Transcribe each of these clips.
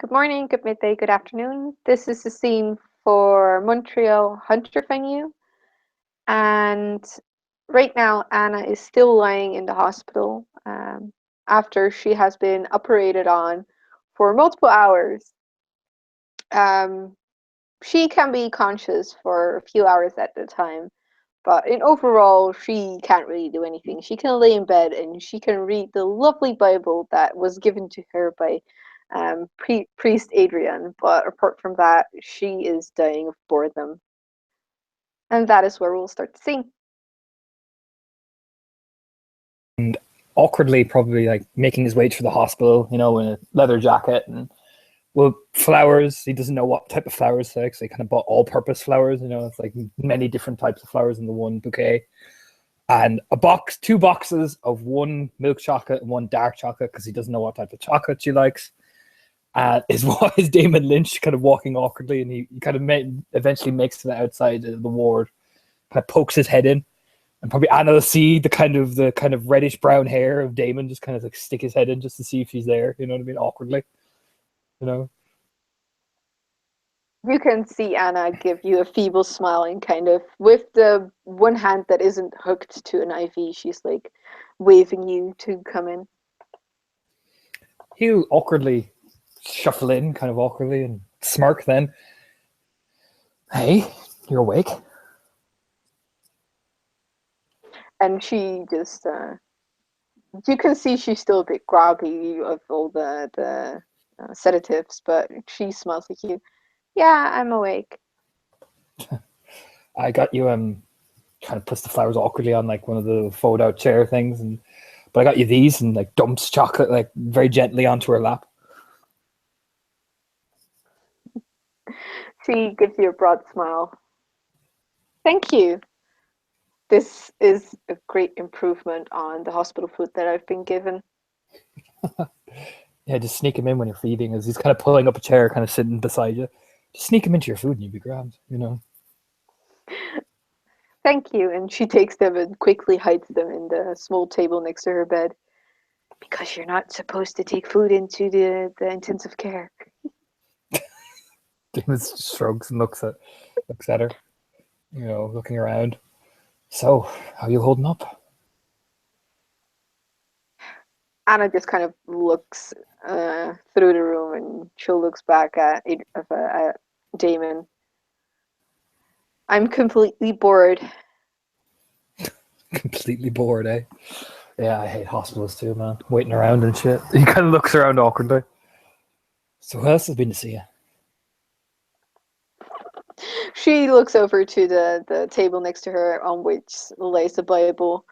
Good morning, good midday, good afternoon. This is the scene for Montreal Hunter venue, and right now Anna is still lying in the hospital after she has been operated on for multiple hours. Um, she can be conscious for a few hours at a time, but in overall, she can't really do anything. She can lay in bed and she can read the lovely Bible that was given to her by Priest Adrian. But apart from that, she is dying of boredom. And that is where we'll start the scene. And awkwardly probably like making his way through the hospital, in a leather jacket and well, flowers. He doesn't know what type of flowers to like, so he kind of bought all-purpose flowers. It's like many different types of flowers in the one bouquet, and two boxes of one milk chocolate and one dark chocolate because he doesn't know what type of chocolate she likes. Is Damon Lynch kind of walking awkwardly, and he kind of eventually makes to the outside of the ward, kind of pokes his head in, and probably Anna will see the kind of reddish brown hair of Damon just kind of like stick his head in just to see if he's there. You know what I mean? Awkwardly, you know. You can see Anna give you a feeble smile and kind of, with the one hand that isn't hooked to an IV, she's like waving you to come in. He'll awkwardly shuffle in, kind of awkwardly, and smirk then. Hey, you're awake? And she just, you can see she's still a bit groggy of all the sedatives, but she smiles at you. Yeah, I'm awake. I got you kind of puts the flowers awkwardly on like one of the fold out chair things, and but I got you these, and like dumps chocolate like very gently onto her lap. She gives you a broad smile. Thank you. This is a great improvement on the hospital food that I've been given. Yeah, just sneak him in when you're feeding as he's kind of pulling up a chair, kind of sitting beside you. Just sneak him into your food and you'd be grand. Thank you. And she takes them and quickly hides them in the small table next to her bed. Because you're not supposed to take food into the intensive care. James shrugs and looks at her, looking around. So, how are you holding up? Anna just kind of looks through the room and she looks back at Damon. I'm completely bored. Completely bored, eh? Yeah, I hate hospitals too, man. Waiting around and shit. He kind of looks around awkwardly. So, who else has been to see you? She looks over to the table next to her on which lays the Bible,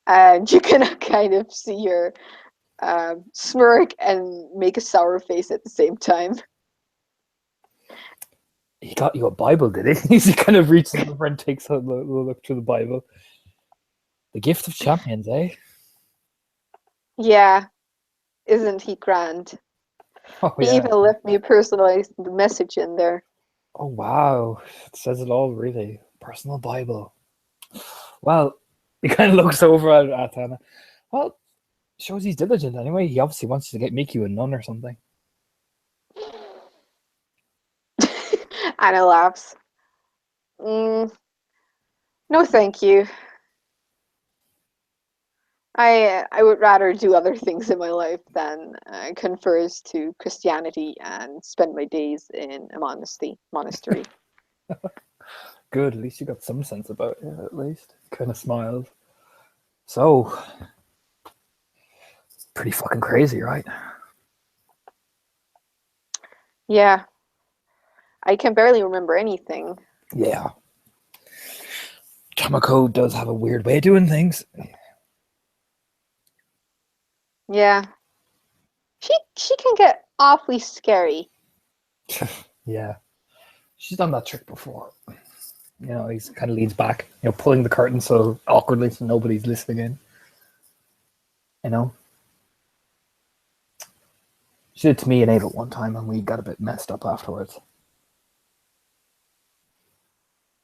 and you can kind of see her smirk and make a sour face at the same time. He got you a Bible, did he? He kind of reaches over and takes a look through the Bible. The gift of champions, eh? Yeah, isn't he grand? Oh He yeah. even left me a personalized message in there. Oh wow. It says it all, really. Personal Bible. Well, he kind of looks over at Anna. Well, shows he's diligent anyway. He obviously wants to make you a nun or something. Anna laughs. Mm, no, thank you. I would rather do other things in my life than converse to Christianity and spend my days in a monastery. Good. At least you got some sense about it. At least kind of smiles. So pretty fucking crazy, right? Yeah, I can barely remember anything. Yeah. Tamako does have a weird way of doing things. Yeah, she can get awfully scary. Yeah. She's done that trick before. He kind of leans back, pulling the curtain so awkwardly so nobody's listening in. You know? She did it to me and Ada one time and we got a bit messed up afterwards.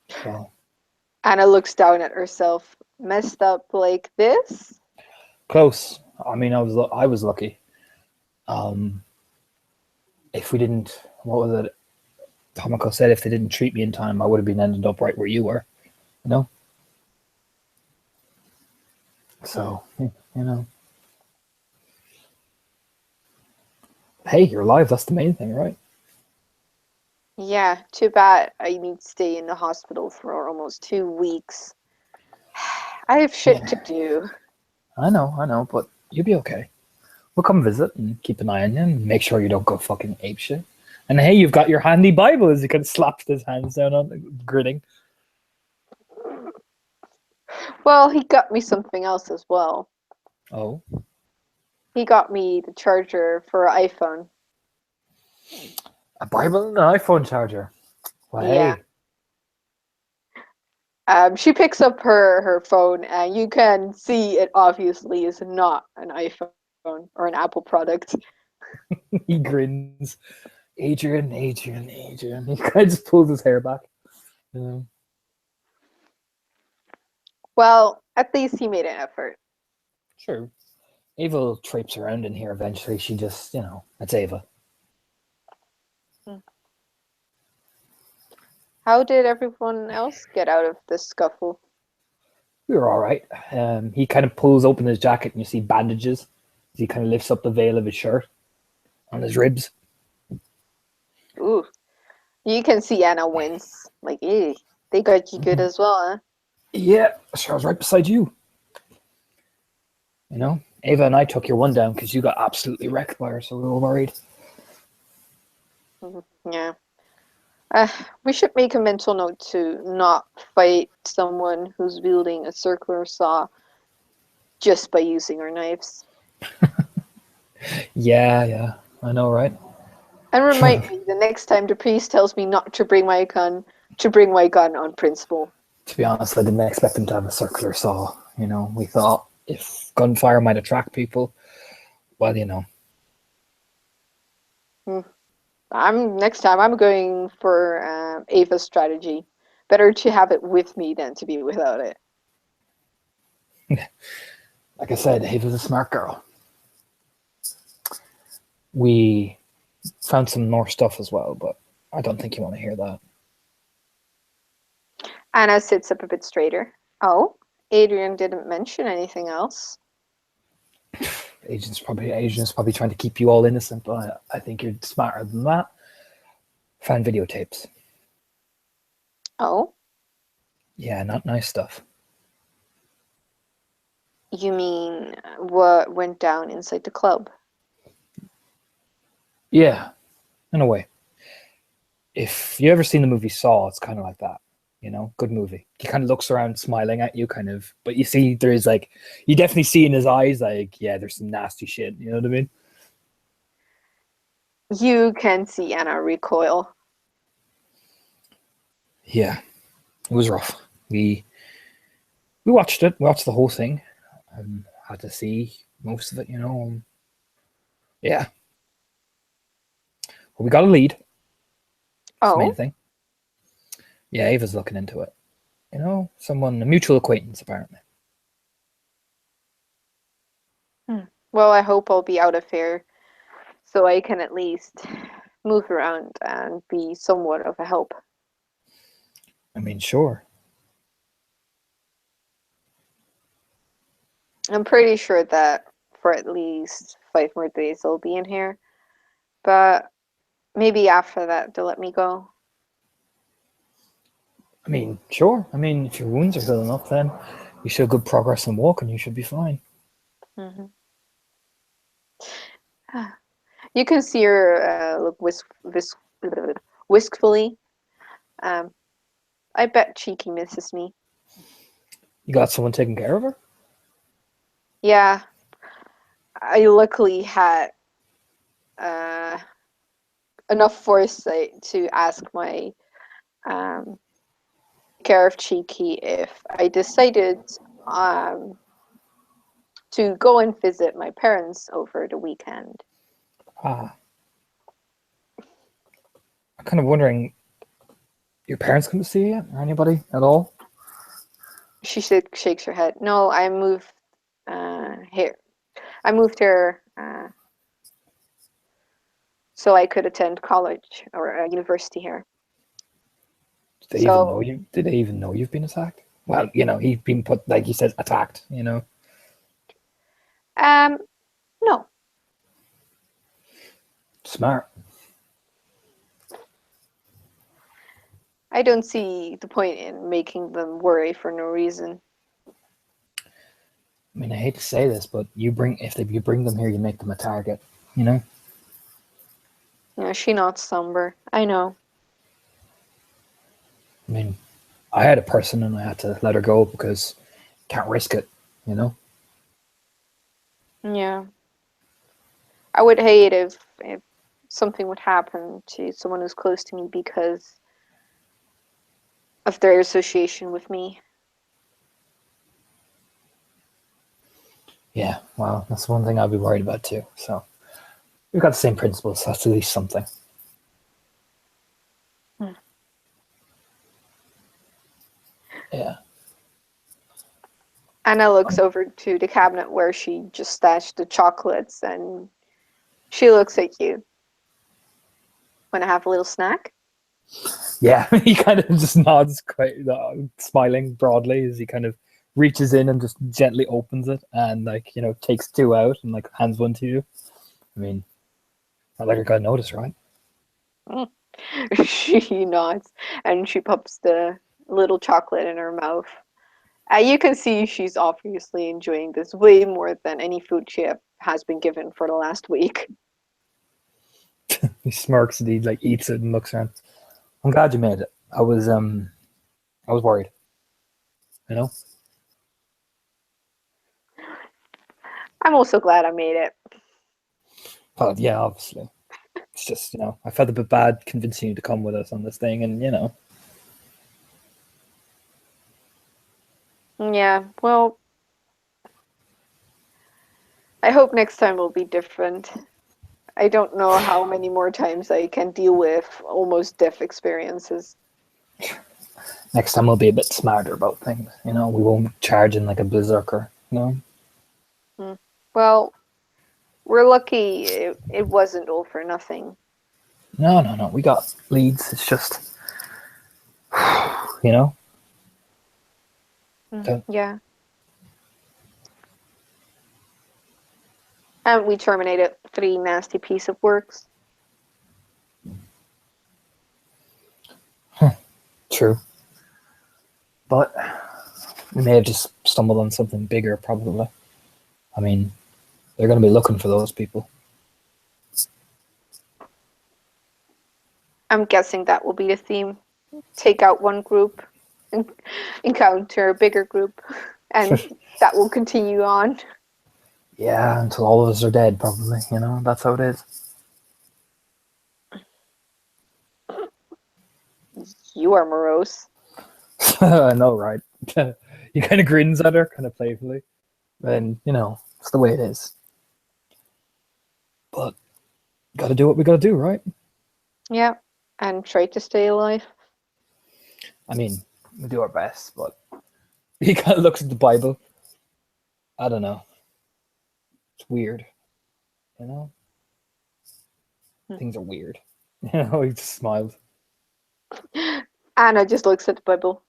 So Anna looks down at herself. Messed up like this? close. I mean, I was lucky. Um, if we didn't, what was it? Tomoko said if they didn't treat me in time, I would have been ended up right where you were. You know. So you know, hey, you're alive. That's the main thing, right? Yeah, too bad I need to stay in the hospital for almost 2 weeks. I have shit to Yeah, do. I know, but you'll be okay. We'll come visit and keep an eye on you and make sure you don't go fucking apeshit. And hey, you've got your handy Bible as he kind of slaps his hands down on it, grinning. Well, he got me something else as well. Oh, He got me the charger for iPhone. a Bible and an iPhone charger. Well, Yeah. hey, She picks up her phone, and you can see it obviously is not an iPhone or an Apple product. he grins. Adrian. He kind of just pulls his hair back. You know? Well, at least he made an effort. Sure. Ava will traipse around in here eventually. She just, that's Ava. How did everyone else get out of this scuffle? We were all right. He kind of pulls open his jacket and you see bandages. He kind of lifts up the veil of his shirt on his ribs. Ooh, you can see Anna wince. Like, eh, they got you good as well, huh? Yeah, sure, I was right beside you. You know, Ava and I took your one down because you got absolutely wrecked by her, so we were worried. Yeah. We should make a mental note to not fight someone who's wielding a circular saw just by using our knives. Yeah, I know, right? And remind me the next time the priest tells me not to bring my gun, to bring my gun on principle. To be honest, I didn't expect him to have a circular saw. We thought if gunfire might attract people, well, Next time I'm going for Ava's strategy. Better to have it with me than to be without it. like I said, Ava's a smart girl. We found some more stuff as well, but I don't think you want to hear that. Anna sits up a bit straighter. Oh, Adrian didn't mention anything else. Agent's probably trying to keep you all innocent, but I think you're smarter than that. Found videotapes. Oh, Yeah, not nice stuff. you mean what went down inside the club? Yeah, in a way. If you ever seen the movie Saw, it's kind of like that. Good movie. He kind of looks around, smiling at you, kind of. But you see, there's you definitely see in his eyes, yeah, there's some nasty shit. You know what I mean? You can see Anna recoil. Yeah, it was rough. We watched it. We watched the whole thing. Had to see most of it. Yeah, well, we got a lead. That's the main Oh, thing. Yeah, Ava's looking into it. A mutual acquaintance, apparently. well, I hope I'll be out of here so I can at least move around and be somewhat of a help. I mean, sure. I'm pretty sure that for at least 5 more days I'll be in here, but maybe after that they'll let me go. I mean, sure. I mean, if your wounds are healing up, then you show good progress in walking. You should be fine. Mm-hmm. You can see her look wistfully. Um, I bet Cheeky misses me. You got someone taking care of her? Yeah, I luckily had uh, enough foresight to ask my um, care of Cheeky if I decided um, to go and visit my parents over the weekend. Ah, I'm kind of wondering, your parents come to see you or anybody at all? She shakes her head. No, I moved here. I moved here so I could attend college or university here. Did they even know So, you? Did they even know you've been attacked? Well, you know, he's been put, like he says, attacked. You know, um, no, smart. I don't see the point in making them worry for no reason. I mean, I hate to say this, but you bring them here, you make them a target. You know. You know, she not somber. I know. I mean, I had a person and I had to let her go because can't risk it. You know. Yeah. I would hate if something would happen to someone who's close to me because of their association with me. Yeah. Well, that's one thing I'd be worried about too. So we've got the same principles. So that's at least something. Hmm. Yeah. Anna looks over to the cabinet where she just stashed the chocolates and she looks at you. Want to have a little snack? Yeah, he kind of just nods, quite smiling broadly as he kind of reaches in and just gently opens it and, like, you know, takes two out and like hands one to you. I mean, not like I got noticed, right? She nods and she pops the little chocolate in her mouth. You can see she's obviously enjoying this way more than any food she has been given for the last week. He smirks and he like eats it and looks around. I'm glad you made it. I was worried, you know. I'm also glad I made it. But yeah, obviously, it's just, you know, I felt a bit bad convincing you to come with us on this thing, and you know, Yeah, well, I hope next time will be different. I don't know how many more times I can deal with almost death experiences. next time we'll be a bit smarter about things. You know, we won't charge in like a berserker. You know. Hmm. Well, we're lucky it wasn't all for nothing. No, no, no. We got leads. It's just, you know, don't, Yeah. And we terminated 3 nasty piece of works. true. But we may have just stumbled on something bigger, probably. I mean, they're going to be looking for those people. I'm guessing that will be the theme. Take out one group, encounter a bigger group, and that will continue on. Yeah, until all of us are dead, probably. You know, that's how it is. You are morose. I know, right? He kind of grins at her, kind of playfully. And, you know, it's the way it is. But got to do what we got to do, right? Yeah, and try to stay alive. I mean, we do our best, but he kind of looks at the Bible. I don't know. It's weird, you know? Things are weird. You know, he just smiled. Anna just looks at the Bible.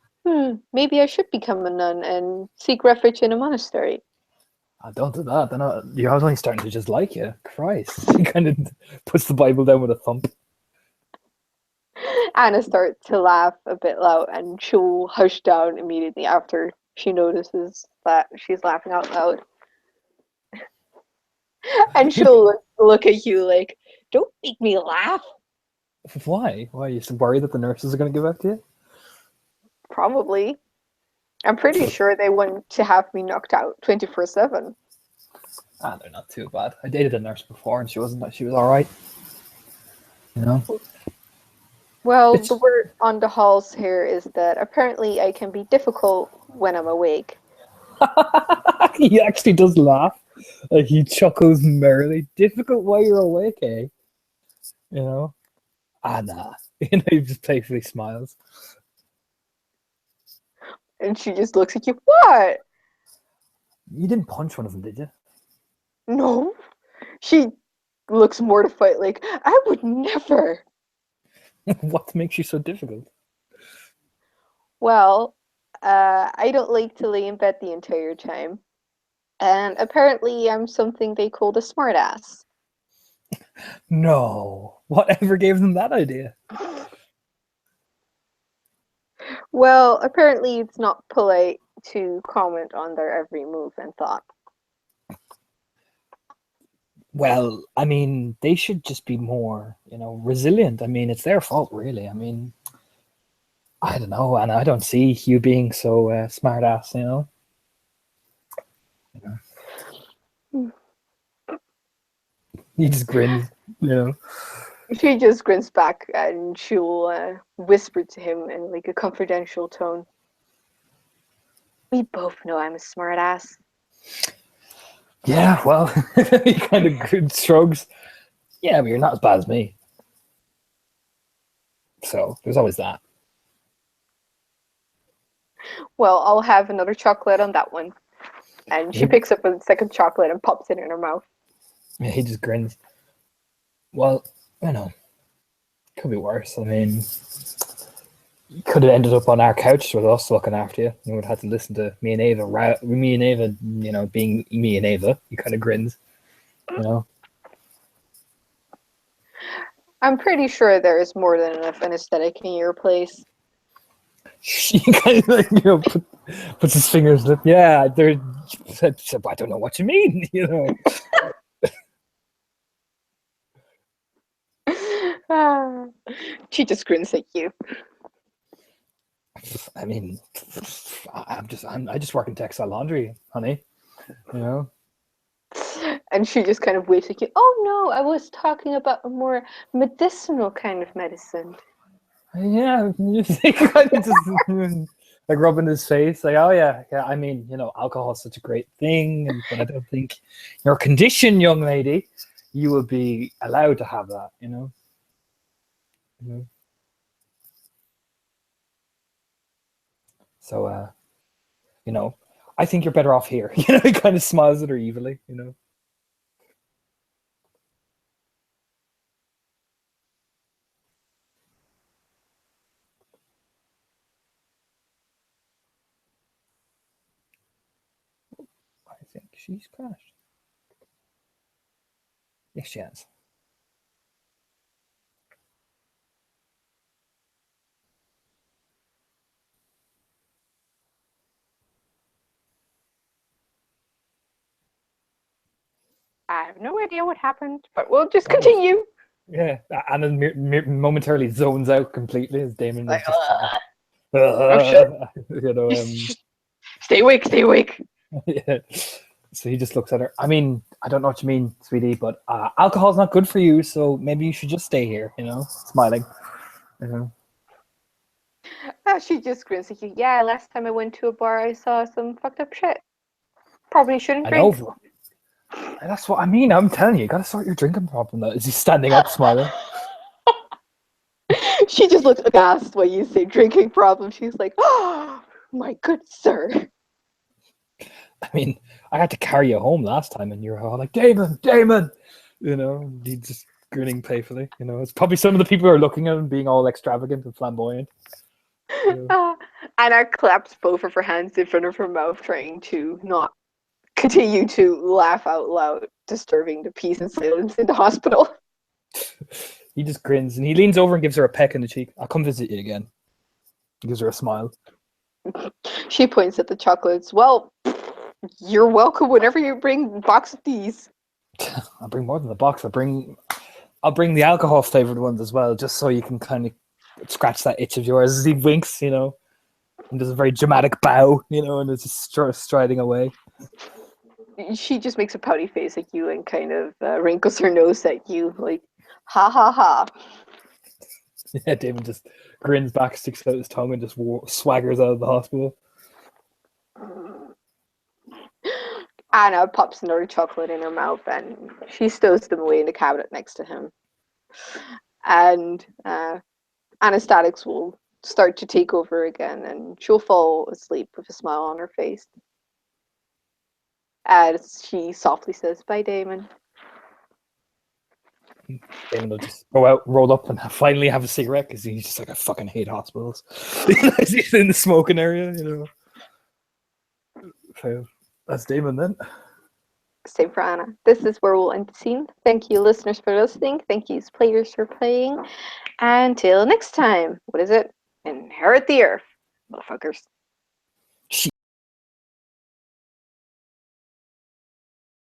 Maybe I should become a nun and seek refuge in a monastery. Don't do that. Then you're only starting to just like you. Christ. He kind of puts the Bible down with a thump. Anna starts to laugh a bit loud and she'll hush down immediately after she notices that she's laughing out loud. And she'll look at you like, don't make me laugh. Why? Why are you so worried that the nurses are going to give up to you? Probably. I'm pretty sure they want to have me knocked out 24/7. Ah, they're not too bad. I dated a nurse before, and she wasn't. She was all right. You know. Well, It's the word on the halls here is that apparently I can be difficult when I'm awake. he actually does laugh. Like he chuckles merrily. Difficult while you're awake, eh? You know. Ah, nah. You know, he just playfully smiles. And she just looks at you, what? You didn't punch one of them, did you? No. She looks mortified, like, I would never. What makes you so difficult? Well, I don't like to lay in bed the entire time. And apparently I'm something they call the smartass. No. Whatever gave them that idea? Well, apparently it's not polite to comment on their every move and thought. Well, I mean, they should just be more, resilient. I mean, it's their fault, really. I mean, I don't know, and I don't see you being so smart ass, He just grins. She just grins back and she'll whisper to him in like a confidential tone. We both know I'm a smartass. Yeah, well, he kind of shrugs. Yeah, but you're not as bad as me. So there's always that. Well, I'll have another chocolate on that one. And she He, picks up a second chocolate and pops it in her mouth. he just grins. Well, could be worse. I mean, you could have ended up on our couch with us looking after you. You would have had to listen to me and Ava. Me and Ava, being me and Ava. He kind of grins. I'm pretty sure there is more than enough anesthetic in your place. He kind of puts his fingers lip. Yeah, there. I don't know what you mean. She just grins at you. I mean, I just work in textile laundry, honey. And she just kind of waves at you. Oh no, I was talking about a more medicinal kind of medicine. Yeah, he kind of just like rubbing his face, like, oh yeah. I mean, alcohol is such a great thing, but I don't think your condition, young lady, you would be allowed to have that. So, I think you're better off here. He kind of smiles at her evilly. I think she's crashed. Yes, she has. I have no idea what happened, but we'll just continue. Yeah, and then momentarily zones out completely as Damon is Like, just oh shit. Stay awake, stay awake. Yeah. So he just looks at her. I mean, I don't know what you mean, sweetie, but alcohol's not good for you, so maybe you should just stay here, smiling. She just grins at you. Yeah, last time I went to a bar, I saw some fucked up shit. Probably shouldn't I drink. know. That's what I mean. I'm telling you, you gotta sort your drinking problem. Though. Is he standing up, smiling? She just looks aghast when you say drinking problem. She's like, oh, my good sir. I mean, I had to carry you home last time, and you're all like, Damon, Damon. He's just grinning playfully. It's probably some of the people who are looking at him being all extravagant and flamboyant. Anna claps both of her hands in front of her mouth, trying to not continue to laugh out loud, disturbing the peace and silence in the hospital. He just grins and he leans over and gives her a peck in the cheek. I'll come visit you again. He gives her a smile. She points at the chocolates. Well, you're welcome whenever you bring a box of these. I'll bring more than the box. I'll bring the alcohol flavored ones as well, just so you can kind of scratch that itch of yours. As he winks, and does a very dramatic bow, and is just striding away. She just makes a pouty face at you and kind of wrinkles her nose at you, like, ha ha ha. Yeah, Damon just grins back, sticks out his tongue, and just swaggers out of the hospital. Anna pops another chocolate in her mouth and she stows them away in the cabinet next to him. And anesthetics will start to take over again and she'll fall asleep with a smile on her face. As she softly says, bye, Damon. Damon will just go out, roll up, and finally have a cigarette because he's just like, I fucking hate hospitals. He's in the smoking area, So that's Damon then. Same for Anna. This is where we'll end the scene. Thank you, listeners, for listening. Thank you, players, for playing. Until next time, what is it? Inherit the Earth, motherfuckers.